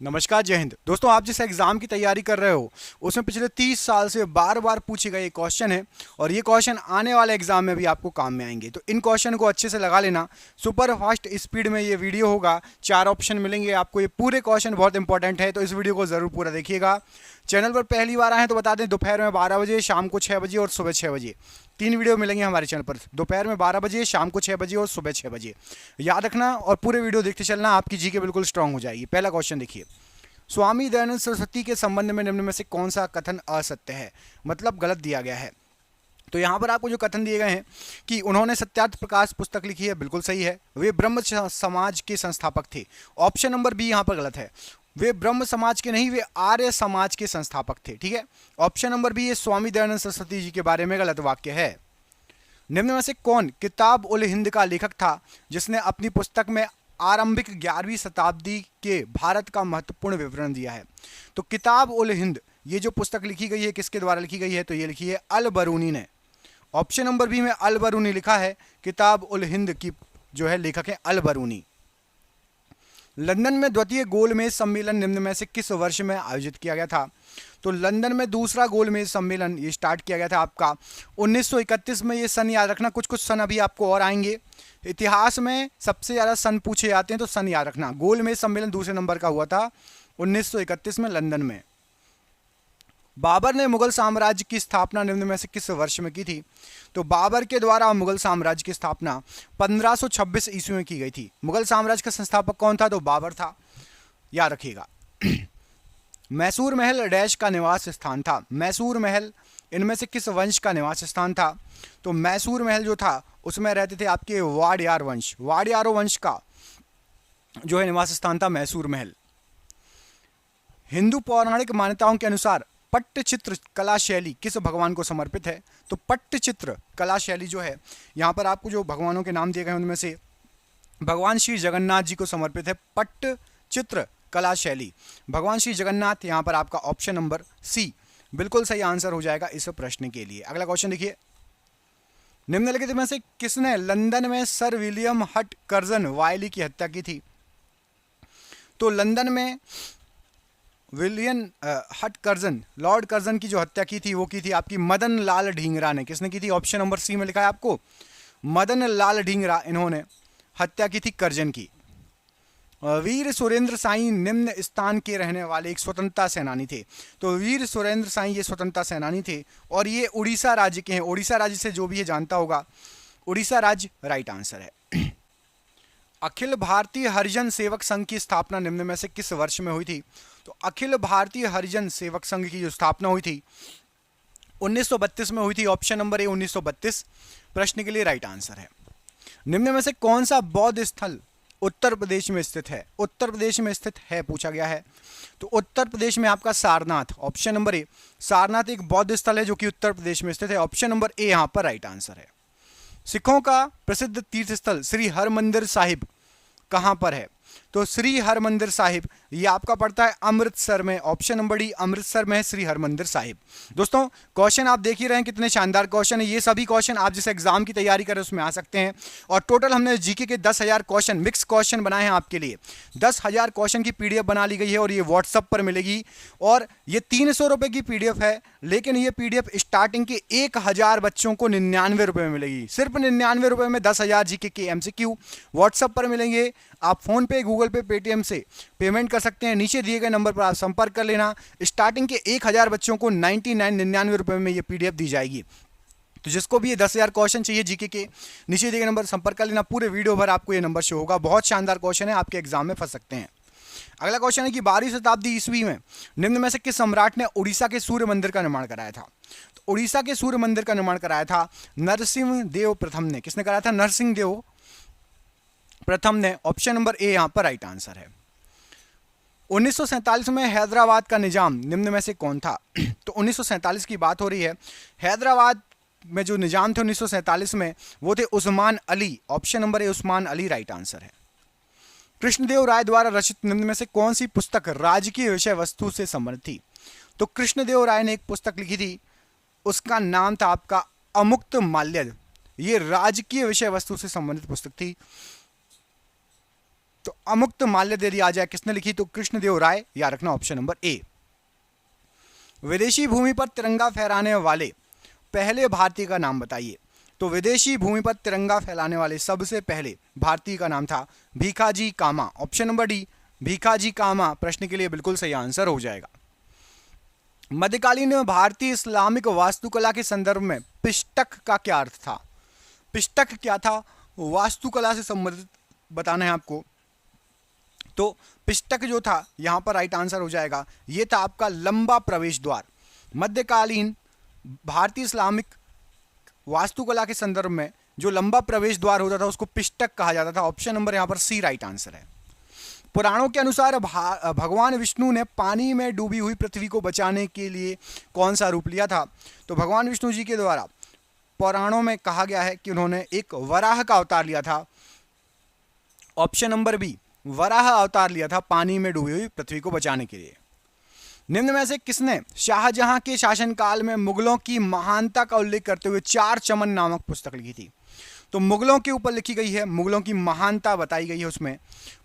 नमस्कार, जय हिंद। दोस्तों, आप जिस एग्जाम की तैयारी कर रहे हो उसमें पिछले 30 साल से बार बार पूछे गए क्वेश्चन है और ये क्वेश्चन आने वाले एग्जाम में भी आपको काम में आएंगे। तो इन क्वेश्चन को अच्छे से लगा लेना। सुपर फास्ट स्पीड में ये वीडियो होगा, 4 ऑप्शन मिलेंगे आपको। ये पूरे क्वेश्चन बहुत इंपॉर्टेंट है, तो इस वीडियो को जरूर पूरा देखिएगा। चैनल पर पहली बार आए हैं तो बता दें, दोपहर में 12 बजे, शाम को 6 बजे और सुबह 6 बजे 3 वीडियो मिलेंगे हमारे चैनल पर। दोपहर में 12 बजे, शाम को 6 बजे और सुबह 6 बजे। याद रखना और पूरे वीडियो देखते चलना, आपकी जीके बिल्कुल स्ट्रांग हो जाएगी। पहला क्वेश्चन देखिए, स्वामी दयानंद सरस्वती के संबंध में निम्न में से कौन सा कथन असत्य है, मतलब गलत दिया गया है। तो यहाँ पर आपको जो कथन दिए गए हैं कि उन्होंने सत्यार्थ प्रकाश पुस्तक लिखी है, बिल्कुल सही है। वे ब्रह्म समाज के संस्थापक थे, ऑप्शन नंबर बी यहाँ पर गलत है। वे ब्रह्म समाज के नहीं, वे आर्य समाज के संस्थापक थे, ठीक है। ऑप्शन नंबर बी ये स्वामी दयानंद सरस्वती जी के बारे में गलत वाक्य है। निम्न में से कौन किताब उल हिंद का लेखक था जिसने अपनी पुस्तक में आरंभिक 11वीं शताब्दी के भारत का महत्वपूर्ण विवरण दिया है। तो किताब उल हिंद ये जो पुस्तक लिखी गई है किसके द्वारा लिखी गई है, तो ये लिखी है अल बरूनी ने। ऑप्शन नंबर बी में अल बरूनी लिखा है। किताब उल हिंद की जो है लेखक है अल बरूनी। लंदन में द्वितीय गोलमेज सम्मेलन निम्न में से किस वर्ष में आयोजित किया गया था। तो लंदन में दूसरा गोलमेज सम्मेलन ये स्टार्ट किया गया था आपका 1931 में। ये सन याद रखना, कुछ कुछ सन अभी आपको और आएंगे। इतिहास में सबसे ज़्यादा सन पूछे जाते हैं, तो सन याद रखना। गोलमेज सम्मेलन दूसरे नंबर का हुआ था 1931 में लंदन में। बाबर ने मुगल साम्राज्य की स्थापना निम्न में से किस वर्ष में की थी। तो बाबर के द्वारा मुगल साम्राज्य की स्थापना 1526 ईस्वी में की गई थी। मुगल साम्राज्य का संस्थापक कौन था, तो बाबर था, याद रखिएगा। मैसूर महल डैश का निवास स्थान था। मैसूर महल इनमें से किस वंश का निवास स्थान था। तो मैसूर महल जो था उसमें रहते थे आपके वाडियार वंश। वाडियारो वंश का जो है निवास स्थान था मैसूर महल। हिंदू पौराणिक मान्यताओं के अनुसार पट्टचित्र कला शैली किस भगवान को समर्पित है। तो पट्टचित्र कला शैली जो है, यहाँ पर आपको जो भगवानों के नाम दिए गए उनमें से भगवान श्री जगन्नाथ जी को समर्पित है पट्टचित्र कला शैली। भगवान श्री जगन्नाथ, यहाँ पर आपका ऑप्शन नंबर सी बिल्कुल सही आंसर हो जाएगा इस प्रश्न के लिए। अगला क्वेश्चन देखिए, निम्नलिखित में से किसने लंदन में सर विलियम हट कर्जन वायली की हत्या की थी। तो लंदन में विलियम हट कर्जन, लॉर्ड कर्जन की जो हत्या की थी वो की थी आपकी मदन लाल ढींगरा ने। किसने की थी, ऑप्शन नंबर सी में लिखा है आपको मदन लाल ढींगरा, इन्होंने हत्या की थी कर्जन की। वीर सुरेंद्र साई निम्न स्थान के रहने वाले एक स्वतंत्रता सेनानी थे। तो वीर सुरेंद्र साई ये स्वतंत्रता सेनानी थे और ये उड़ीसा राज्य के हैं। उड़ीसा राज्य से जो भी ये जानता होगा, उड़ीसा राज्य राइट आंसर है। अखिल भारतीय हरिजन सेवक संघ की स्थापना निम्न में से किस वर्ष में हुई थी। तो अखिल भारतीय हरिजन सेवक संघ की जो स्थापना हुई थी 1932 में हुई थी। ऑप्शन नंबर ए 1932 प्रश्न के लिए राइट आंसर है। निम्न में से कौन सा बौद्ध स्थल उत्तर प्रदेश में स्थित है। उत्तर प्रदेश में स्थित है पूछा गया है। तो उत्तर प्रदेश में आपका सारनाथ, ऑप्शन नंबर ए सारनाथ एक बौद्ध स्थल है जो कि उत्तर प्रदेश में स्थित है। ऑप्शन नंबर ए यहां पर राइट आंसर है। सिखों का प्रसिद्ध तीर्थ स्थल श्री हरमंदिर साहिब कहां पर है। तो श्री हरमंदिर साहिब ये आपका पड़ता है अमृतसर में। ऑप्शन नंबर डी अमृतसर में है श्री हरमंदिर साहिब। दोस्तों, क्वेश्चन आप देख ही रहे हैं कितने शानदार क्वेश्चन है। ये सभी क्वेश्चन आप जिस एग्जाम की तैयारी कर रहे हैं उसमें आ सकते हैं। और टोटल हमने जीके के 10,000 क्वेश्चन मिक्स क्वेश्चन बनाए हैं आपके लिए। 10,000 क्वेश्चन की पीडीएफ बना ली गई है और ये व्हाट्सएप पर मिलेगी। और ये 300 रुपये की पीडीएफ है, लेकिन ये पीडीएफ स्टार्टिंग के 1,000 बच्चों को 99 रुपये में मिलेगी। सिर्फ 99 रुपये में 10,000 जीके के एमसीक्यू व्हाट्सएप पर मिलेंगे। आप फोन पे, गूगल पे, पेटीएम से पेमेंट कर सकते हैं। नीचे दिए गए नंबर पर आप संपर्क कर लेना। स्टार्टिंग के 1,000 बच्चों को 99 रुपये में ये पीडीएफ दी जाएगी। तो जिसको भी ये 10,000 क्वेश्चन चाहिए जीके के, नीचे दिए गए नंबर संपर्क कर लेना। पूरे वीडियो भर आपको ये नंबर शो होगा। बहुत शानदार क्वेश्चन है, आपके एग्जाम में फंस सकते हैं। अगला क्वेश्चन है कि 12वीं शताब्दी ईस्वी में निम्न में से किस सम्राट ने उड़ीसा के सूर्य मंदिर का निर्माण कराया था। तो उड़ीसा के सूर्य मंदिर का निर्माण कराया था नरसिंह देव प्रथम ने। किसने कराया था, नरसिंह देव प्रथम ने। ऑप्शन नंबर ए यहां पर राइट आंसर है। 1947 में हैदराबाद का निजाम निम्न में से कौन था। तो 1947 की बात हो रही है। हैदराबाद में जो निजाम थे 1947 में वो थे उस्मान अली। ऑप्शन नंबर ए उस्मान अली राइट आंसर है। कृष्णदेव राय द्वारा रचित निम्न में से कौन सी पुस्तक राजकीय विषय वस्तु से संबंधित थी। तो कृष्णदेव राय ने एक पुस्तक लिखी थी, उसका नाम था आपका अमुक्त माल्यद। ये राजकीय विषय वस्तु से संबंधित पुस्तक थी। तो अमुक्त माल्य दे दिया जाए, किसने लिखी? तो कृष्णदेव राय, या रखना ऑप्शन नंबर ए। विदेशी भूमि पर तिरंगा फहराने वाले पहले भारतीय का नाम बताइए। तो विदेशी भूमि पर तिरंगा फैलाने वाले सबसे पहले भारतीय का नाम था भीखाजी कामा, ऑप्शन नंबर डी, भीखाजी कामा प्रश्न के लिए बिल्कुल सही आंसर हो जाएगा। मध्यकालीन भारतीय इस्लामिक वास्तुकला के संदर्भ में पिष्टक का क्या अर्थ था? पिष्टक क्या था? वास्तुकला से संबंधित बताना है आपको। तो पिष्टक जो था यहां पर राइट आंसर हो जाएगा, यह था आपका लंबा प्रवेश द्वार। मध्यकालीन भारतीय इस्लामिक वास्तुकला के संदर्भ में जो लंबा प्रवेश द्वार होता था उसको पिष्टक कहा जाता था। ऑप्शन नंबर यहां पर सी राइट आंसर है। पुराणों के अनुसार भगवान विष्णु ने पानी में डूबी हुई पृथ्वी को बचाने के लिए कौन सा रूप लिया था? तो भगवान विष्णु जी के द्वारा पुराणों में कहा गया है कि उन्होंने एक वराह का अवतार लिया था। ऑप्शन नंबर बी, वराह अवतार लिया था पानी में डूबी हुई पृथ्वी को बचाने के लिए। निम्न में से किसने शाहजहां के शासनकाल में मुगलों की महानता का उल्लेख करते हुए चार चमन नामक पुस्तक लिखी थी? तो मुगलों के ऊपर लिखी गई है, मुगलों की महानता बताई गई है उसमें।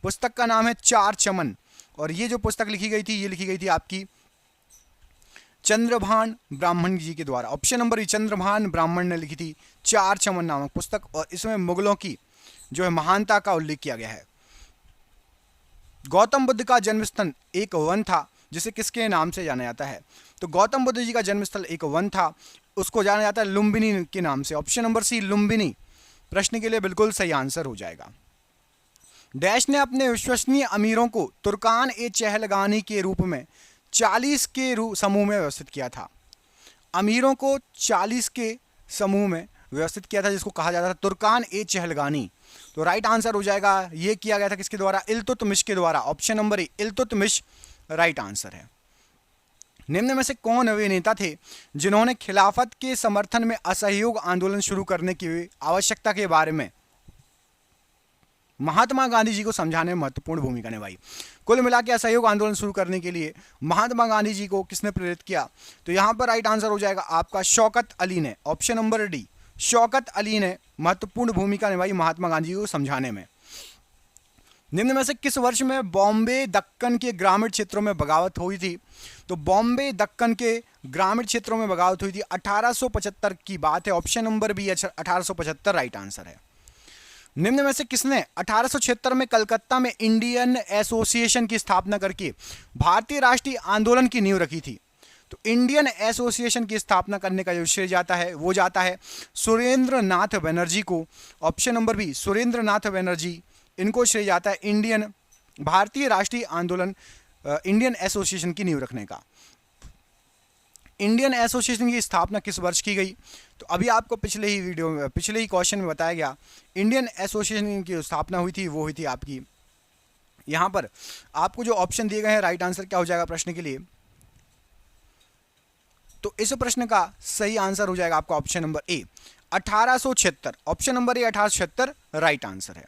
पुस्तक का नाम है चार चमन, और ये जो पुस्तक लिखी गई थी ये लिखी गई थी आपकी चंद्रभान ब्राह्मण जी के द्वारा। ऑप्शन नंबर ई, चंद्रभान ब्राह्मण ने लिखी थी चार चमन नामक पुस्तक, और इसमें मुगलों की जो है महानता का उल्लेख किया गया है। गौतम बुद्ध का जन्मस्थल एक वन था जिसे किसके नाम से जाना जाता है? तो गौतम बुद्ध जी का जन्मस्थल एक वन था, उसको जाना जाता है लुम्बिनी के नाम से। ऑप्शन नंबर सी, लुम्बिनी प्रश्न के लिए बिल्कुल सही आंसर हो जाएगा। डैश ने अपने विश्वसनीय अमीरों को तुर्कान ए चहलगानी के रूप में 40 के समूह में व्यवस्थित किया था। अमीरों को 40 के समूह में व्यवस्थित किया था जिसको कहा जाता था तुर्कान ए चहलगानी। तो राइट आंसर हो जाएगा, यह किया गया था किसके द्वारा? इल्तुतमिश के द्वारा। ऑप्शन नंबर ए, इल्तुतमिश राइट आंसर है। निम्न में से कौन वे नेता थे जिन्होंने खिलाफत के समर्थन में असहयोग आंदोलन शुरू करने की आवश्यकता के बारे में महात्मा गांधी जी को समझाने में महत्वपूर्ण भूमिका निभाई? कुल मिला के असहयोग आंदोलन शुरू करने के लिए महात्मा गांधी जी को किसने प्रेरित किया? तो यहां पर राइट आंसर हो जाएगा आपका शौकत अली ने। Option number D, Shaukat Ali ने महत्वपूर्ण भूमिका निभाई महात्मा गांधी जी को समझाने में। निम्न में से किस वर्ष में बॉम्बे दक्कन के ग्रामीण क्षेत्रों में बगावत हुई थी? तो बॉम्बे दक्कन के ग्रामीण क्षेत्रों में बगावत हुई थी 1875 की बात है। Option number B, 1875 right answer है। निम्न में से किसने 1876 में कलकत्ता में इंडियन एसोसिएशन की स्थापना करके भारतीय राष्ट्रीय आंदोलन की नींव रखी थी? तो इंडियन एसोसिएशन की स्थापना करने का जो श्रेय जाता है वो जाता है सुरेंद्र नाथ बनर्जी को। ऑप्शन नंबर बी, सुरेंद्र नाथ बनर्जी, इनको श्रेय जाता है इंडियन भारतीय राष्ट्रीय आंदोलन इंडियन एसोसिएशन की नींव रखने का। इंडियन एसोसिएशन की स्थापना किस वर्ष की गई? तो अभी आपको पिछले ही क्वेश्चन में बताया गया इंडियन एसोसिएशन की स्थापना हुई थी, वो हुई थी आपकी, यहां पर आपको जो ऑप्शन दिए गए हैं राइट आंसर क्या हो जाएगा प्रश्न के लिए? तो इस प्रश्न का सही आंसर हो जाएगा आपका ऑप्शन नंबर ए, 1876। ऑप्शन नंबर ए 1876 राइट आंसर है।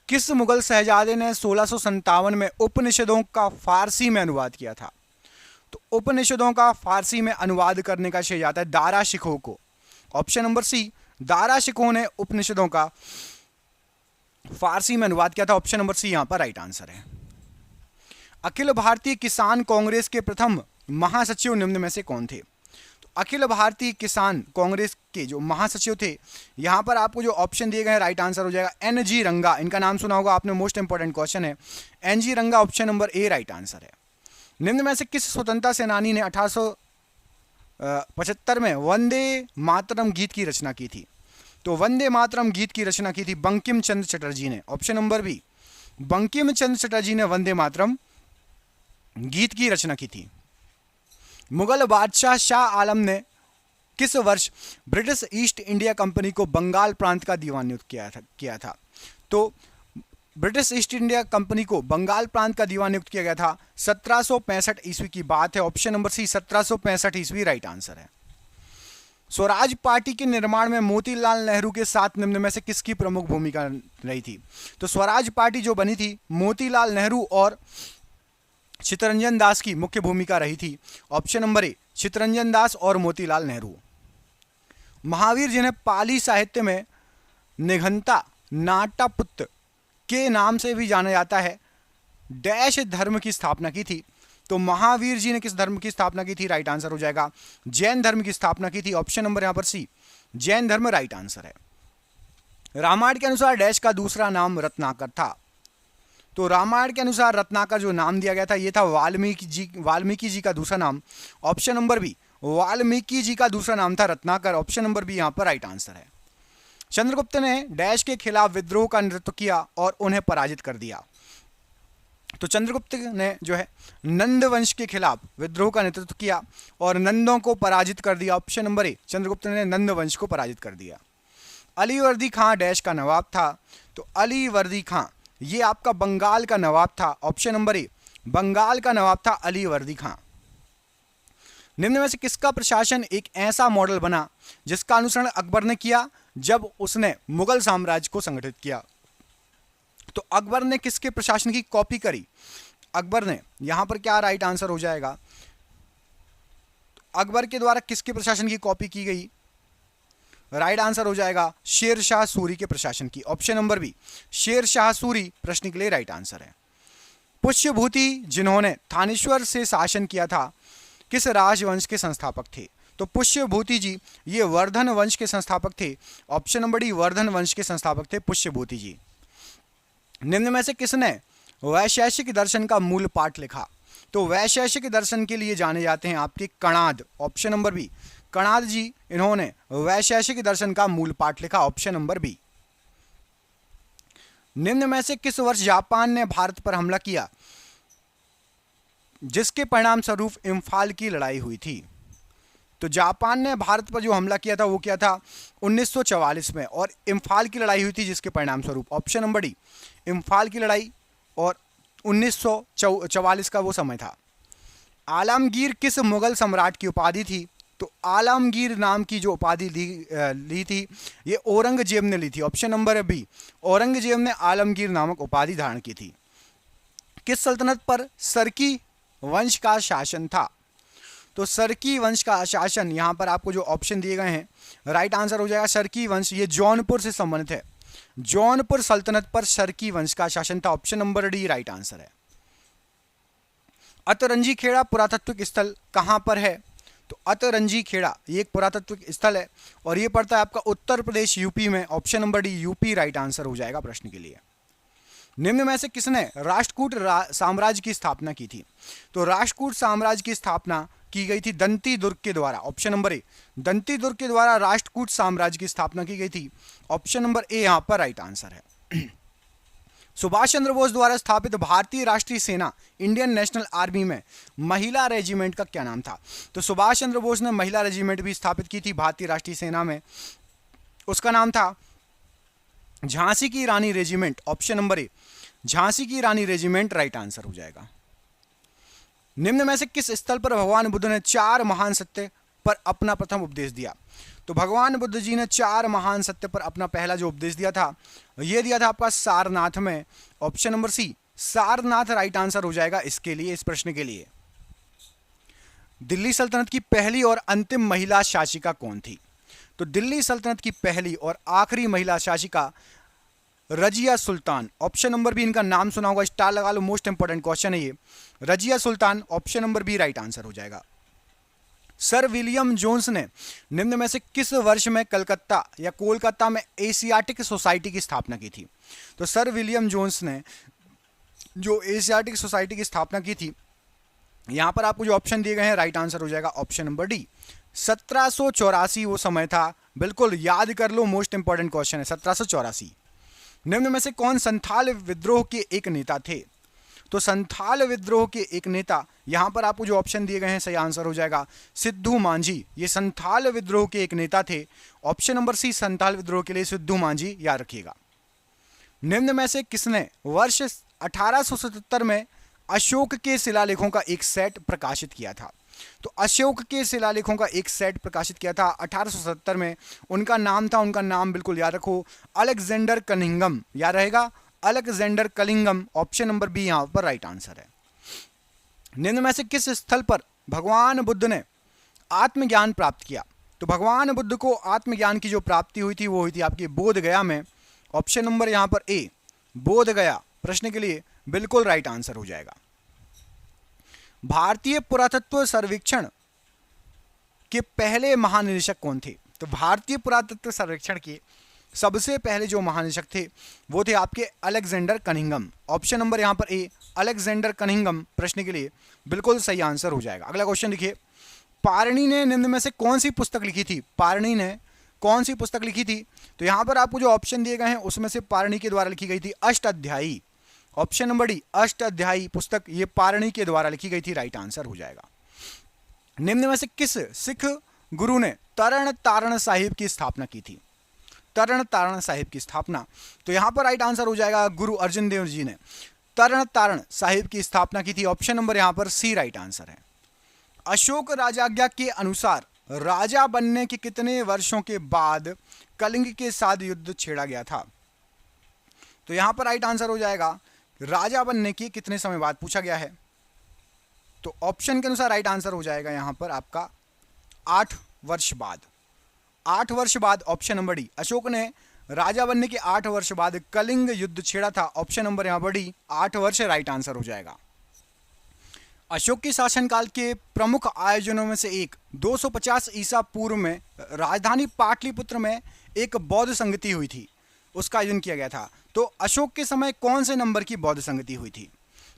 किस मुगल शहजादे ने 1657 में उपनिषदों का फारसी में अनुवाद किया था? तो उपनिषदों का फारसी में अनुवाद करने का श्रेय जाता है दारा शिकोह को। Option number C, Dara Shikoh ने उपनिषदों का फारसी में अनुवाद किया था। ऑप्शन नंबर सी यहां पर राइट आंसर है। अखिल भारतीय किसान कांग्रेस के प्रथम महासचिव निम्न में से कौन थे? तो अखिल भारतीय किसान कांग्रेस के जो महासचिव थे, यहां पर आपको जो ऑप्शन दिए गए हैं राइट आंसर हो जाएगा एन.जी. रंगा। इनका नाम सुना होगा आपने, मोस्ट इंपॉर्टेंट क्वेश्चन है। एन.जी. रंगा ऑप्शन नंबर ए राइट आंसर है। निम्न में से किस स्वतंत्रता सेनानी ने 1875 में वंदे मातरम गीत की रचना की थी? तो वंदे मातरम गीत की रचना की थी बंकिम चंद्र चटर्जी ने। Option number B, Bankim Chandra Chatterjee ने वंदे मातरम गीत की रचना की थी। मुगल बादशाह शाह आलम ने किस वर्ष ब्रिटिश ईस्ट इंडिया कंपनी को बंगाल प्रांत का दीवान नियुक्त किया था? तो ब्रिटिश ईस्ट इंडिया कंपनी को बंगाल प्रांत का दीवान नियुक्त किया गया था 1765 ईस्वी की बात है। ऑप्शन नंबर सी, 1765 ईस्वी राइट आंसर है। स्वराज पार्टी के निर्माण में मोतीलाल नेहरू के साथ निम्न में से किसकी प्रमुख भूमिका रही थी? तो स्वराज पार्टी जो बनी थी मोतीलाल नेहरू और चित्तरंजन दास की मुख्य भूमिका रही थी। ऑप्शन नंबर ए, चित्तरंजन दास और मोतीलाल नेहरू। महावीर जिन्हें पाली साहित्य में निघंता नाटापुत्र के नाम से भी जाना जाता है, डैश धर्म की स्थापना की थी। तो महावीर जी ने किस धर्म की स्थापना की थी? राइट आंसर हो जाएगा जैन धर्म की स्थापना की थी। ऑप्शन नंबर यहां पर सी, जैन धर्म राइट आंसर है। रामायण के अनुसार डैश का दूसरा नाम रत्नाकर था। तो रामायण के अनुसार रत्नाकर जो नाम दिया गया था ये था वाल्मीकि जी का दूसरा नाम। Option number B, Valmiki ji का दूसरा नाम था रत्नाकर। ऑप्शन नंबर बी यहां पर राइट आंसर है। चंद्रगुप्त ने डैश के खिलाफ विद्रोह का नेतृत्व किया और उन्हें पराजित कर दिया। तो चंद्रगुप्त ने जो है नंद वंश के खिलाफ विद्रोह का नेतृत्व किया और नंदों को पराजित कर दिया। ऑप्शन नंबर ए, चंद्रगुप्त ने नंद वंश को पराजित कर दिया। अलीवर्दी खां डैश का नवाब था। तो अलीवर्दी खां ये आपका बंगाल का नवाब था। ऑप्शन नंबर ए, बंगाल का नवाब था अलीवर्दी खां। निम्न में से किसका प्रशासन एक ऐसा मॉडल बना जिसका अनुसरण अकबर ने किया जब उसने मुगल साम्राज्य को संगठित किया? तो अकबर ने किसके प्रशासन की कॉपी करी? अकबर ने, यहां पर क्या राइट आंसर हो जाएगा? अकबर के द्वारा किसके प्रशासन की कॉपी की गई? राइट आंसर हो जाएगा शेर शाह सूरी के प्रशासन की। Option number B, Sher Shah Suri प्रश्न के लिए राइट आंसर है। पुष्यभूति जिन्होंने थानेश्वर से शासन किया था किस राजवंश के संस्थापक थे? तो पुष्यभूति जी ये वर्धन वंश के संस्थापक थे। ऑप्शन नंबर डी, वर्धन वंश के संस्थापक थे पुष्यभूति जी। निम्न में से किसने वैशेषिक दर्शन का मूल पाठ लिखा? तो वैशेषिक दर्शन के लिए जाने जाते हैं आपके Kanad. Option number B, Kanad ji इन्होंने वैशेषिक दर्शन का मूल पाठ लिखा। Option number B. निम्न में से किस वर्ष जापान ने भारत पर हमला किया जिसके परिणाम स्वरूप इम्फाल की लड़ाई हुई थी? तो जापान ने भारत पर जो हमला किया था वो क्या था? 1944 में, और इम्फाल की लड़ाई हुई थी जिसके परिणाम स्वरूप। ऑप्शन नंबर डी, इम्फाल की लड़ाई, और 1944 का वो समय था। आलमगीर किस मुगल सम्राट की उपाधि थी? तो आलमगीर नाम की जो उपाधि ली थी ये औरंगजेब ने ली थी। ऑप्शन नंबर बी, औरंगजेब ने आलमगीर नामक उपाधि धारण की थी। किस सल्तनत पर सरकी वंश का शासन था? तो सरकी वंश का शासन, यहां पर आपको जो ऑप्शन दिए गए हैं राइट आंसर हो जाएगा सरकी वंश, ये जौनपुर से संबंधित है। जौनपुर सल्तनत पर सरकी वंश का शासन था। Option number D right answer है। अतरंजी खेड़ा पुरातत्विक स्थल कहां पर है? तो अतरंजी खेड़ा ये एक पुरातत्विक स्थल है और ये पड़ता है आपका उत्तर प्रदेश यूपी में। Option number D UP right answer हो जाएगा प्रश्न के लिए। निम्न में से किसने राष्ट्रकूट साम्राज्य की स्थापना की थी? तो राष्ट्रकूट साम्राज्य की स्थापना की गई थी दंती दुर्ग के द्वारा। ऑप्शन नंबर ए, दंती दुर्ग के द्वारा राष्ट्रकूट साम्राज्य की स्थापना की गई थी। ऑप्शन नंबर ए यहां पर राइट आंसर है। सुभाष चंद्र बोस द्वारा स्थापित भारतीय राष्ट्रीय सेना इंडियन नेशनल आर्मी में महिला रेजिमेंट का क्या नाम था? तो सुभाष चंद्र बोस ने महिला रेजिमेंट भी स्थापित की थी भारतीय राष्ट्रीय सेना में, उसका नाम था झांसी की Rani regiment. Option number A, Jhansi की रानी रेजिमेंट राइट आंसर हो जाएगा। निम्न में से किस स्थल पर भगवान बुद्ध ने 4 महान सत्य पर अपना प्रथम उपदेश दिया? तो भगवान बुद्ध जी ने 4 महान सत्य पर अपना पहला जो उपदेश दिया था यह दिया था आपका सारनाथ में। Option number C, Sarnath right answer हो जाएगा इसके लिए, इस प्रश्न के लिए। दिल्ली सल्तनत की पहली और अंतिम महिला शासिका कौन थी? तो दिल्ली सल्तनत की पहली और आखिरी महिला शासिका Razia Sultan. Option number B, इनका नाम सुना होगा, स्टार लगा लो, मोस्ट इंपोर्टेंट क्वेश्चन है ये, Razia Sultan. Option number B right answer हो जाएगा। सर विलियम जोन्स ने निम्न में से किस वर्ष में कलकत्ता या कोलकाता में एशियाटिक सोसाइटी की स्थापना की थी? तो सर विलियम जोन्स ने जो एशियाटिक सोसाइटी की स्थापना की थी, यहां पर आपको जो ऑप्शन दिए गए हैं राइट आंसर हो जाएगा ऑप्शन नंबर डी, 1784 वो समय था। बिल्कुल याद कर लो, मोस्ट इंपोर्टेंट क्वेश्चन है 1784। निम्न में से कौन संथाल विद्रोह के एक नेता थे? तो संथाल विद्रोह के एक नेता, यहां पर आपको जो ऑप्शन दिए गए हैं सही आंसर हो जाएगा सिद्धू मांझी। ये संथाल विद्रोह के एक नेता थे। ऑप्शन नंबर सी, संथाल विद्रोह के लिए सिद्धू मांझी याद रखिएगा। निम्न में से किसने वर्ष 1877 में अशोक के शिलालेखों का एक सेट प्रकाशित किया था? तो अशोक के शिलालेखों का एक सेट प्रकाशित किया था 1877 में। उनका नाम था, उनका नाम बिल्कुल याद रखो, अलेक्जेंडर कनिंघम, याद रहेगा अलेक्जेंडर कलिंगम। ऑप्शन नंबर बी यहां पर राइट आंसर है। निम्न में से किस स्थल पर भगवान बुद्ध ने आत्मज्ञान प्राप्त किया? तो भगवान बुद्ध को आत्मज्ञान की जो प्राप्ति हुई थी वो हुई थी आपकी बोध गया में। ऑप्शन नंबर यहां पर ए, बोध गया प्रश्न के लिए बिल्कुल राइट आंसर हो जाएगा। भारतीय पुरातत्व सर्वेक्षण के पहले महानिदेशक कौन थे? तो भारतीय पुरातत्व सर्वेक्षण के सबसे पहले जो महानिदेशक थे वो थे आपके अलेक्जेंडर कनिंघम। ऑप्शन नंबर यहां पर ए, अलेक्जेंडर कनिंघम प्रश्न के लिए बिल्कुल सही आंसर हो जाएगा। अगला क्वेश्चन देखिए, पाणिनि ने निम्न में से कौन सी पुस्तक लिखी थी? पाणिनि ने कौन सी पुस्तक लिखी थी? तो यहां पर आपको जो ऑप्शन दिए गए हैं उसमें से पाणिनि के द्वारा लिखी गई थी Ashtadhyayi. Option number D, Ashtadhyayi पुस्तक ये पाणिनि के द्वारा लिखी गई थी, राइट आंसर हो जाएगा। निम्न में से किस सिख गुरु ने तरण तारण साहिब की स्थापना की थी? तरण तारण साहिब की स्थापना, तो यहां पर राइट आंसर हो जाएगा गुरु अर्जन देव जी ने तरण तारण साहिब की स्थापना की थी। ऑप्शन नंबर यहां पर सी राइट आंसर है। अशोक राजाज्ञा के अनुसार राजा बनने के कितने वर्षों के बाद कलिंग के साथ युद्ध छेड़ा गया था? तो यहां पर राइट आंसर हो जाएगा राजा बनने के कितने समय बाद पूछा गया है, तो ऑप्शन के अनुसार राइट आंसर हो जाएगा यहां पर आपका 8 वर्ष बाद। 8 वर्ष बाद, ऑप्शन नंबर डी, अशोक ने राजा बनने के 8 वर्ष बाद कलिंग युद्ध छेड़ा था। ऑप्शन नंबर यहां पर डी, 8 वर्ष राइट आंसर हो जाएगा। अशोक के शासनकाल के प्रमुख आयोजनों में से एक 250 ईसा पूर्व में राजधानी पाटलिपुत्र में एक बौद्ध संगति हुई थी, उसका आयोजन किया गया था। तो अशोक के समय कौन से नंबर की बौद्ध संगति हुई थी?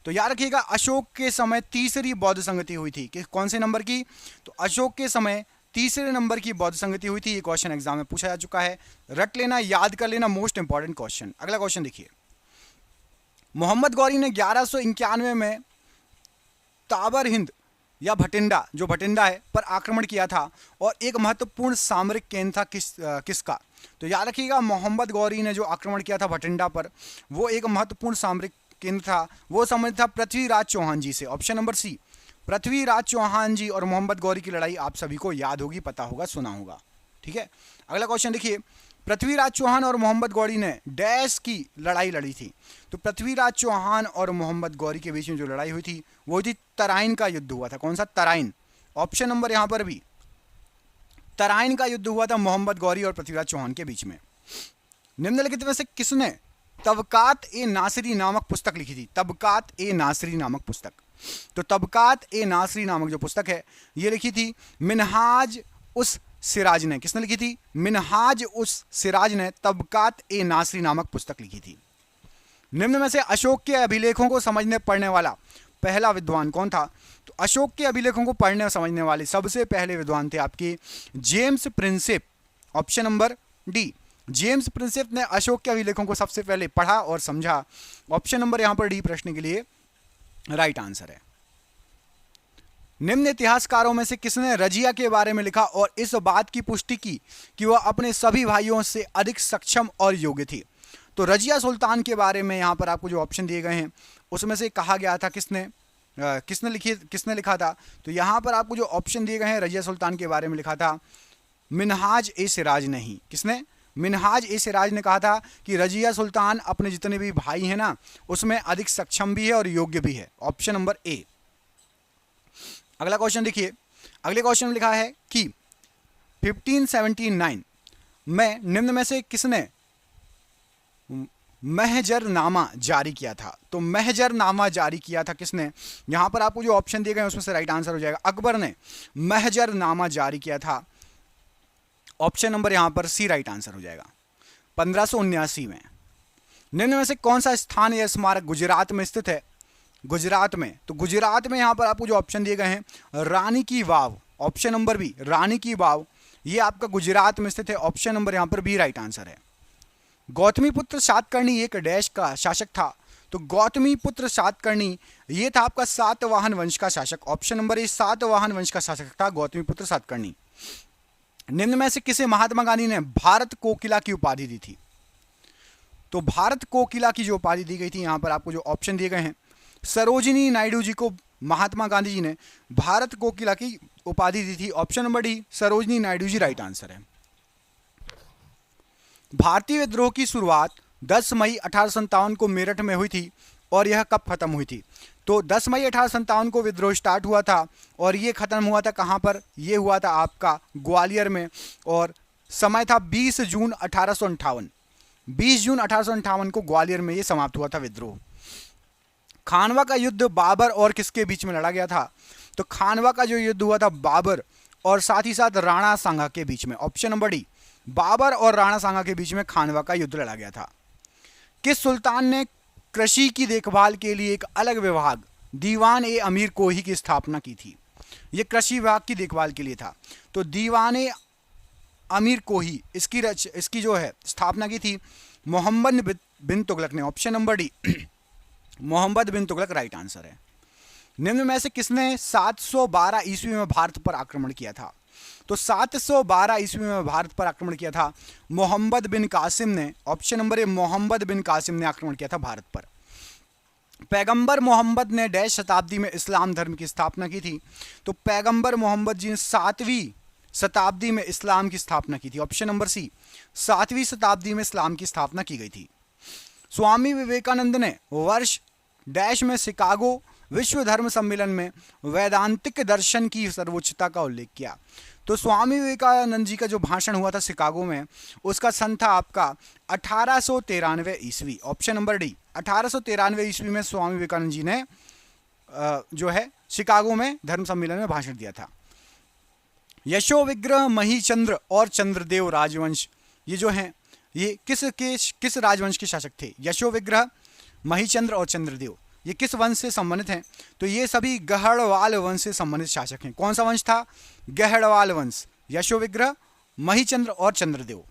तो याद रखिएगा अशोक के समय तीसरी बौद्ध संगति हुई थी। कि कौन से नंबर की? तो अशोक के समय तीसरे नंबर की बौद्ध संगति हुई थी। ये क्वेश्चन एग्जाम में पूछा जा चुका है, रट लेना, याद कर लेना, मोस्ट इंपॉर्टेंट क्वेश्चन। अगला क्वेश्चन देखिए, मोहम्मद गौरी ने 1191 में ताबर हिंद या भटिंडा, जो भटिंडा है, पर आक्रमण किया था और एक महत्वपूर्ण सामरिक केंद्र था किसका? तो याद रखिएगा मोहम्मद गौरी ने जो आक्रमण किया था भटिंडा पर, वो एक महत्वपूर्ण सामरिक केंद्र था, वो संबंधित था पृथ्वीराज चौहान जी से। Option number C, Prithviraj Chauhan ji और मोहम्मद गौरी की लड़ाई आप सभी को याद होगी, पता होगा, सुना होगा। ठीक है, अगला क्वेश्चन देखिए, पृथ्वीराज चौहान और मोहम्मद गौरी ने डैश की लड़ाई लड़ी थी? तो पृथ्वीराज चौहान और मोहम्मद गौरी के बीच में जो लड़ाई हुई थी वो थी तराइन का युद्ध हुआ था। कौन सा? तराइन। ऑप्शन नंबर यहां पर भी, तराइन का युद्ध हुआ था मोहम्मद गौरी और पृथ्वीराज चौहान के बीच में। निम्नलिखित में से किसने तबकात ए नासिरी नामक पुस्तक लिखी थी? तबकात ए नासिरी नामक पुस्तक, तो तबकात ए नासिरी नामक जो पुस्तक है ये लिखी थी मिनहाज उस सिराज ने। किसने लिखी थी? मिनहाज उस सिराज ने तबकात ए नासिरी नामक पुस्तक लिखी थी। निम्न में से अशोक के अभिलेखों को समझने पढ़ने वाला पहला विद्वान कौन था? तो अशोक के अभिलेखों को पढ़ने और समझने वाले सबसे पहले विद्वान थे आपके James Prinsep. Option number D, James Prinsep ने अशोक के अभिलेखों को सबसे पहले पढ़ा और समझा। ऑप्शन नंबर यहां पर डी प्रश्न के लिए राइट आंसर है। निम्न इतिहासकारों में से किसने रजिया के बारे में लिखा और इस बात की पुष्टि की कि वह अपने सभी भाइयों से अधिक सक्षम और योग्य थी? तो रजिया सुल्तान के बारे में यहाँ पर आपको जो ऑप्शन दिए गए हैं उसमें से कहा गया था किसने लिखा था? तो यहाँ पर आपको जो ऑप्शन दिए गए हैं रजिया सुल्तान के बारे में लिखा था मिनहाज ए सिराज ने ही। किसने? मिनहाज ए सिराज ने कहा था कि रजिया सुल्तान अपने जितने भी भाई हैं ना उसमें अधिक सक्षम भी है और योग्य भी है। ऑप्शन नंबर ए। अगला क्वेश्चन देखिए, अगले क्वेश्चन में लिखा है कि 1579 में निम्न में से किसने महजरनामा जारी किया था? तो महजरनामा जारी किया था किसने? यहां पर आपको जो ऑप्शन दिए गए हैं उसमें से राइट आंसर हो जाएगा अकबर ने महजरनामा जारी किया था। ऑप्शन नंबर यहां पर सी राइट आंसर हो जाएगा। 1579 में। निम्न में से कौन सा स्थान या स्मारक गुजरात में स्थित है? गुजरात में, तो गुजरात में यहां पर आपको जो ऑप्शन दिए गए हैं रानी की वाव। ऑप्शन नंबर बी, रानी की वाव, ये आपका गुजरात में स्थित है। ऑप्शन नंबर यहां पर बी राइट आंसर है। गौतमीपुत्र सातकर्णी एक डैश का शासक था? तो गौतमीपुत्र सातकर्णी ये था आपका सातवाहन वंश का शासक। ऑप्शन नंबर ए, सातवाहन वंश का शासक था गौतमीपुत्र सातकर्णी। निम्न में से किसे महात्मा गांधी ने भारत कोकिला की उपाधि दी थी? तो भारत कोकिला की जो उपाधि दी गई थी यहां पर आपको जो ऑप्शन दिए गए हैं सरोजिनी नायडू जी को महात्मा गांधी जी ने भारत कोकिला की उपाधि दी थी। Option number D, Sarojini Naidu ji right answer है। भारतीय विद्रोह की शुरुआत 10 मई 1857 को मेरठ में हुई थी और यह कब खत्म हुई थी? तो 10 मई 1857 को विद्रोह स्टार्ट हुआ था और ये खत्म हुआ था कहां पर? ये हुआ था आपका ग्वालियर में और समय था 20 जून 1858। 20 जून 1858 को ग्वालियर में ये समाप्त हुआ था विद्रोह। खानवा का युद्ध बाबर और किसके बीच में लड़ा गया था? तो खानवा का जो युद्ध हुआ था बाबर और साथ ही साथ राणा सांगा के बीच में। ऑप्शन नंबर डी, बाबर और राणा सांगा के बीच में खानवा का युद्ध लड़ा गया था। किस सुल्तान ने कृषि की देखभाल के लिए एक अलग विभाग दीवान ए अमीर कोही की स्थापना की थी? यह कृषि विभाग की देखभाल के लिए था। तो दीवान ए अमीर कोही इसकी जो है स्थापना की थी मोहम्मद बिन तुगलक ने। ऑप्शन नंबर डी, मोहम्मद बिन तुगलक राइट आंसर है। निम्न में से किसने 712 ईस्वी में भारत पर आक्रमण किया था? तो 712 ईस्वी में भारत पर आक्रमण किया था मोहम्मद बिन कासिम ने। ऑप्शन नंबर ए, मोहम्मद बिन कासिम ने आक्रमण किया था भारत पर। पैगंबर मोहम्मद ने डैश शताब्दी में इस्लाम धर्म की स्थापना की थी? तो पैगंबर मोहम्मद जी ने 7वीं शताब्दी में इस्लाम की स्थापना की थी। ऑप्शन नंबर सी, 7वीं शताब्दी में इस्लाम की स्थापना की गई थी। स्वामी विवेकानंद ने वर्ष डैश में शिकागो विश्व धर्म सम्मेलन में वैदांतिक दर्शन की सर्वोच्चता का उल्लेख किया? तो स्वामी विवेकानंद जी का जो भाषण हुआ था शिकागो में, उसका सन था आपका 1893 ईस्वी। ऑप्शन नंबर डी, 1893 ईस्वी में स्वामी विवेकानंद जी ने जो है शिकागो में धर्म सम्मेलन में भाषण दिया था। यशो विग्रह, महीचंद्र और चंद्रदेव राजवंश ये जो हैं ये किस राजवंश के शासक थे? यशो विग्रह, महीचंद्र और चंद्रदेव ये किस वंश से संबंधित हैं? तो ये सभी गहड़वाल वंश से संबंधित शासक हैं। कौन सा वंश था? गहड़वाल वंश। यशो विग्रह, महीचंद्र और चंद्रदेव।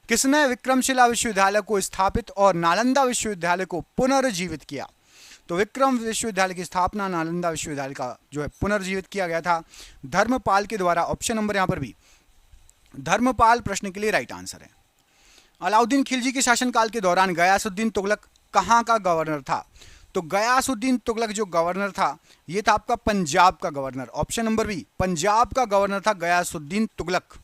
किसने विक्रमशिला विश्वविद्यालय को स्थापित और नालंदा विश्वविद्यालय को पुनर्जीवित किया? तो विक्रम विश्वविद्यालय की स्थापना, नालंदा विश्वविद्यालय का जो है पुनर्जीवित किया गया था धर्मपाल के द्वारा। ऑप्शन नंबर यहाँ पर भी धर्मपाल प्रश्न के लिए राइट आंसर है। अलाउद्दीन खिलजी के शासनकाल के दौरान गयासुद्दीन तुगलक कहाँ का गवर्नर था? तो गयासुद्दीन तुगलक जो गवर्नर था ये था आपका पंजाब का governor. Option number B, Punjab का गवर्नर था Ghiyasuddin Tughlaq.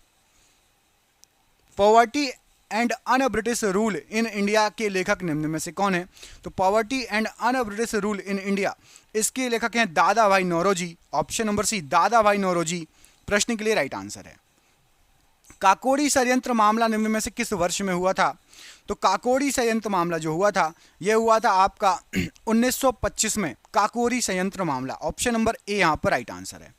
Poverty and un British rule in India के लेखक निम्न में से कौन है? तो poverty and un British rule in India इसके लेखक हैं दादा भाई नौरोजी। ऑप्शन नंबर सी, दादा भाई नौरोजी प्रश्न के लिए राइट आंसर है। काकोरी षड्यंत्र मामला निम्न में से किस वर्ष में हुआ था? तो काकोरी षड्यंत्र मामला जो हुआ था यह हुआ था आपका 1925 में, काकोरी षड्यंत्र मामला। ऑप्शन नंबर ए यहाँ पर राइट आंसर है।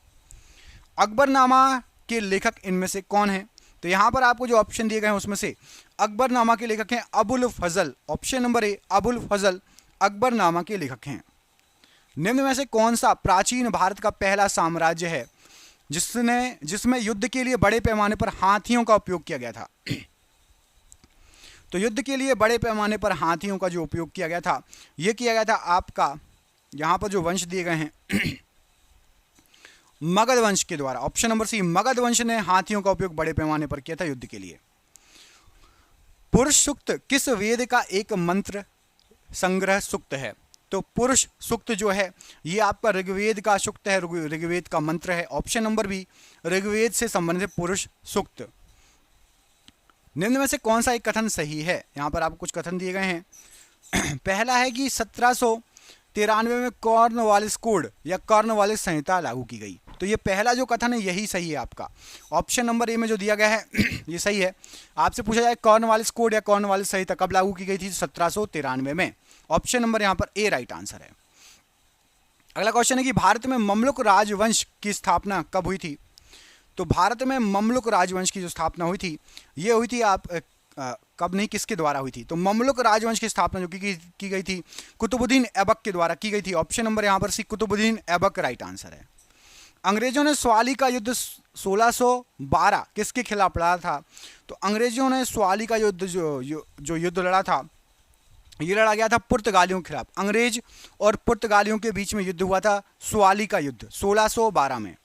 अकबरनामा के लेखक इनमें से कौन है? तो यहाँ पर आपको जो ऑप्शन दिए गए हैं उसमें से अकबरनामा के लेखक हैं अबुल फजल। ऑप्शन नंबर ए, अबुल फजल अकबरनामा के लेखक हैं। निम्न में से कौन सा प्राचीन भारत का पहला साम्राज्य है जिसमें युद्ध के लिए बड़े पैमाने पर हाथियों का उपयोग किया गया था? तो युद्ध के लिए बड़े पैमाने पर हाथियों का जो उपयोग किया गया था यह किया गया था आपका, यहां पर जो वंश दिए गए हैं मगध वंश के द्वारा। ऑप्शन नंबर सी, मगध वंश ने हाथियों का उपयोग बड़े पैमाने पर किया था युद्ध के लिए। पुरुष सूक्त किस वेद का एक मंत्र संग्रह सूक्त है? तो पुरुष सूक्त जो है ये आपका ऋग्वेद का सूक्त है, ऋग्वेद का मंत्र है। ऑप्शन नंबर बी, ऋग्वेद से संबंधित पुरुष सूक्त। निम्न में से कौन सा एक कथन सही है? यहाँ पर आपको कुछ कथन दिए गए हैं। पहला है कि 1793 में कॉर्नवालिस कोड या कॉर्नवालिस संहिता लागू की गई। तो ये पहला जो कथन है यही सही है आपका। ऑप्शन नंबर ए में जो दिया गया है ये सही है। आपसे पूछा जाए कॉर्नवालिस कोड या कॉर्नवालिस संहिता कब लागू की गई थी? 1793 में। ऑप्शन नंबर यहाँ पर ए राइट आंसर है। अगला क्वेश्चन है कि भारत में ममलुक राजवंश की स्थापना कब हुई थी? तो भारत में ममलुक राजवंश की जो स्थापना हुई थी ये हुई थी कब नहीं, किसके द्वारा हुई थी? तो ममलुक राजवंश की स्थापना जो की गई थी कुतुबुद्दीन ऐबक के द्वारा की गई थी। ऑप्शन नंबर यहाँ पर सी, कुतुबुद्दीन ऐबक राइट आंसर है। अंग्रेजों ने स्वाली का युद्ध 1612 किसके खिलाफ लड़ा था? तो अंग्रेजों ने स्वाली का युद्ध जो युद्ध लड़ा था ये लड़ा गया था पुर्तगालियों के खिलाफ। अंग्रेज और पुर्तगालियों के बीच में युद्ध हुआ था स्वाली का युद्ध 1612 में।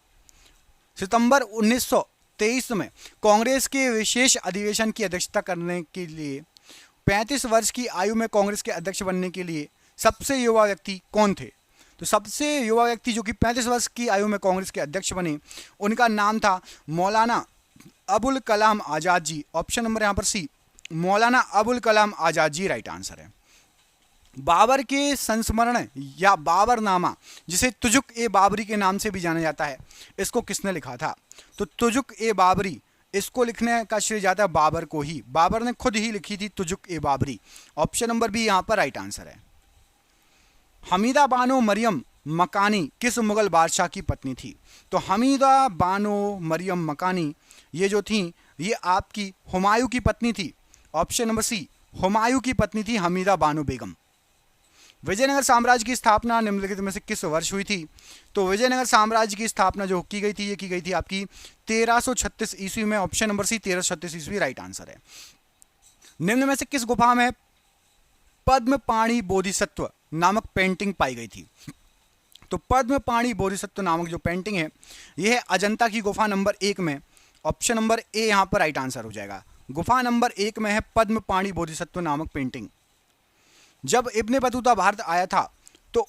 सितंबर 1923 में कांग्रेस के विशेष अधिवेशन की अध्यक्षता करने के लिए 35 वर्ष की आयु में कांग्रेस के अध्यक्ष बनने के लिए सबसे युवा व्यक्ति कौन थे? तो सबसे युवा व्यक्ति जो कि 35 वर्ष की आयु में कांग्रेस के अध्यक्ष बने उनका नाम था मौलाना अबुल कलाम आज़ाद जी। ऑप्शन नंबर यहाँ पर सी, मौलाना अबुल कलाम आज़ाद जी राइट आंसर है। बाबर के संस्मरण या बाबरनामा जिसे तुजुक ए बाबरी के नाम से भी जाना जाता है इसको किसने लिखा था? तो तुजुक ए बाबरी इसको लिखने का श्रेय जाता है बाबर को ही। बाबर ने खुद ही लिखी थी तुजुक ए बाबरी। ऑप्शन नंबर बी यहाँ पर राइट आंसर है। हमीदा बानो मरियम मकानी किस मुगल बादशाह की पत्नी थी? तो हमीदा बानो मरियम मकानी ये जो थी ये आपकी हुमायूं की पत्नी थी। ऑप्शन नंबर सी, हुमायूं की पत्नी थी हमीदा बानो बेगम। विजयनगर साम्राज्य की स्थापना निम्नलिखित में से किस वर्ष हुई थी? तो विजयनगर साम्राज्य की स्थापना जो की गई थी ये की गई थी आपकी 1336 ईस्वी में। ऑप्शन नंबर सी 1336 ईस्वी राइट आंसर है। निम्न में से किस गुफा में पद्मपाणि बोधिसत्व नामक पेंटिंग पाई गई थी? तो पद्मपाणि बोधिसत्व नामक जो पेंटिंग है यह है अजंता की गुफा नंबर 1 में। ऑप्शन नंबर ए यहां पर राइट आंसर हो जाएगा। गुफा नंबर 1 में है पद्मपाणि बोधिसत्व नामक पेंटिंग। जब इब्ने बतूता भारत आया था तो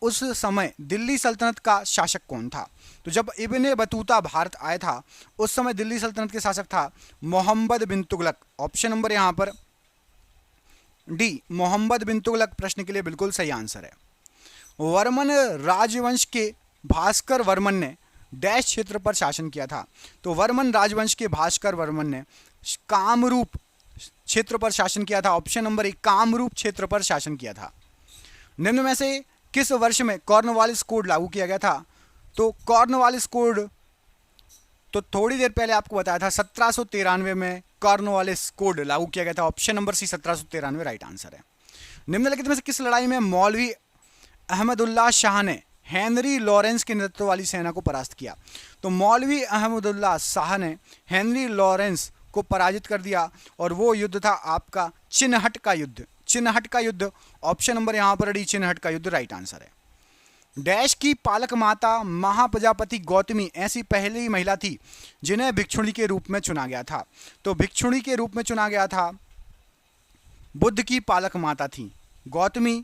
उस समय दिल्ली सल्तनत का शासक कौन था? तो जब इब्ने बतूता भारत आया था उस समय दिल्ली सल्तनत के शासक था मोहम्मद बिन तुगलक। ऑप्शन नंबर यहां पर डी मोहम्मद बिन तुगलक प्रश्न के लिए बिल्कुल सही आंसर है। वर्मन राजवंश के भास्कर वर्मन ने डैश क्षेत्र पर शासन किया था? तो वर्मन राजवंश के भास्कर वर्मन ने कामरूप क्षेत्र पर शासन किया था। ऑप्शन नंबर 1 कामरूप क्षेत्र पर शासन किया था। निम्न में से किस वर्ष में कॉर्नवालिस कोड लागू किया गया था? तो कॉर्नवालिस कोड तो थोड़ी देर पहले आपको बताया था 1793 में कॉर्नवालिस कोड लागू किया गया था। Option number C 1793 right answer है। निम्नलिखित में से किस लड़ाई में मौलवी अहमदुल्लाह शाह ने हेनरी लॉरेंस के नेतृत्व वाली सेना को परास्त किया? तो मौलवी अहमदुल्लाह शाह ने हेनरी लॉरेंस को पराजित कर दिया और वो युद्ध था आपका चिन्हट का युद्ध। चिन्हट का युद्ध ऑप्शन नंबर यहां पर डी चिन्हट का युद्ध राइट आंसर है। डैश की पालक माता महाप्रजापति गौतमी ऐसी पहली महिला थी जिन्हें भिक्षुणी के रूप में चुना गया था? तो भिक्षुणी के रूप में चुना गया था बुद्ध की पालक माता थी। गौतमी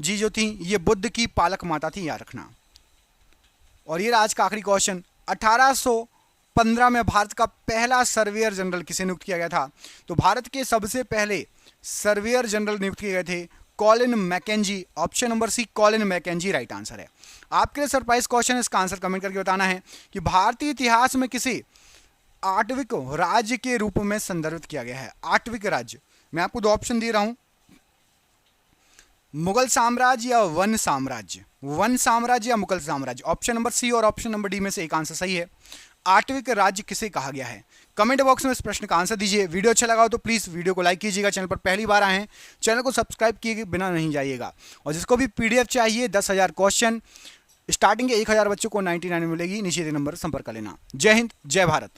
जी जो थी ये बुद्ध की पालक माता थी, याद रखना। और ये आज का आखिरी क्वेश्चन, 1815 में भारत का पहला सर्वेयर जनरल किसे नियुक्त किया गया था? तो भारत के सबसे पहले सर्वेयर जनरल नियुक्त किए गए थे Colin Mackenzie. Option number C Colin Mackenzie right answer है। आपके लिए सरप्राइज क्वेश्चन, इसका आंसर कमेंट करके बताना है कि भारतीय इतिहास में किसे आठविक राज्य के रूप में संदर्भित किया गया है? आठविक राज्य मैं आपको 2 ऑप्शन दे रहा हूं, मुगल साम्राज्य या वन साम्राज्य। वन साम्राज्य या मुगल साम्राज्य। ऑप्शन नंबर सी और ऑप्शन नंबर डी में से एक आंसर सही है। आठविक राज्य किसे कहा गया है? कमेंट बॉक्स में इस प्रश्न का आंसर दीजिए। वीडियो अच्छा लगा हो तो प्लीज़ वीडियो को लाइक कीजिएगा। चैनल पर पहली बार आए हैं चैनल को सब्सक्राइब किए बिना नहीं जाइएगा। और जिसको भी पीडीएफ चाहिए 10,000 क्वेश्चन स्टार्टिंग के 1,000 बच्चों को 99 मिलेगी। नीचे नंबर संपर्क कर लेना। जय हिंद, जय भारत।